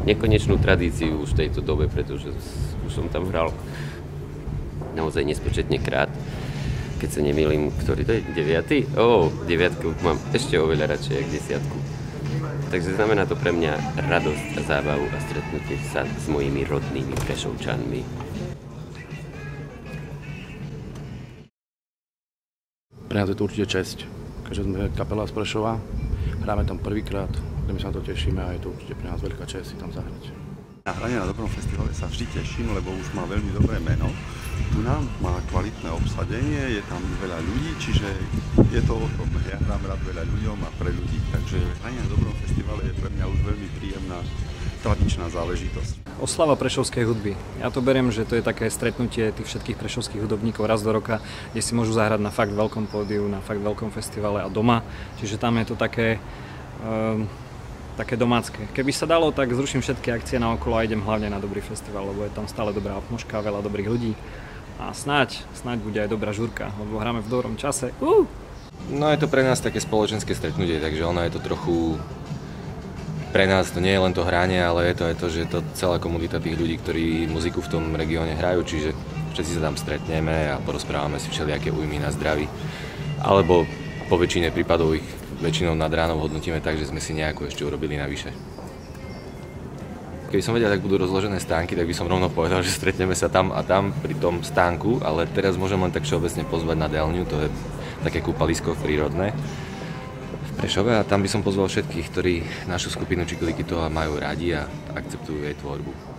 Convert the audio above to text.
nekonečnú tradíciu už v tejto dobe, pretože už som tam hral naozaj nespočetne krát. Keď sa nemýlim, ktorý to je? 9? 9 mám ešte oveľa radšej ako 10. Takže znamená to pre mňa radosť a zábavu a stretnutie sa s mojimi rodnými Prešovčanmi. Pre nás je to určite česť, keďže sme kapela z Prešova, hráme tam prvýkrát, my sa na to tešíme a je to určite pre nás veľká česť si tam zahrať. Na hranie na Dobrom festivale sa vždy teším, lebo už má veľmi dobré meno. Tu nám má kvalitné obsadenie, je tam veľa ľudí, čiže je to o tom, ja hrám rád veľa ľuďom a pre ľudí. Takže hranie na Dobrom festivale je pre mňa už veľmi príjemná tradičná záležitosť. Oslava prešovskej hudby. Ja to beriem, že to je také stretnutie tých všetkých prešovských hudobníkov raz do roka, kde si môžu zahrať na fakt veľkom pódiu, na fakt veľkom festivale a doma. Čiže tam je to také domácké. Keby sa dalo, tak zruším všetky akcie naokolo a idem hlavne na dobrý festival, lebo je tam stále dobrá atmosféra, veľa dobrých ľudí a snáď bude aj dobrá žúrka, lebo hráme v dobrom čase. No je to pre nás také spoločenské stretnutie, takže ono je to trochu pre nás, to nie je len to hranie, ale je to aj to, že je to celá komunita tých ľudí, ktorí muziku v tom regióne hrajú, čiže všetci sa tam stretneme a porozprávame si všelijaké újmy na zdraví, alebo po väčšine prípadov ich väčšinou nad ránou hodnotíme tak, že sme si nejako ešte urobili navyše. Keby som vedel, tak budú rozložené stánky, tak by som rovno povedal, že stretneme sa tam a tam pri tom stánku, ale teraz môžem len tak všeobecne pozvať na Delňu, to je také kúpalisko prírodné v Prešove a tam by som pozval všetkých, ktorí našu skupinu Čiklíky toho majú radi a akceptujú jej tvorbu.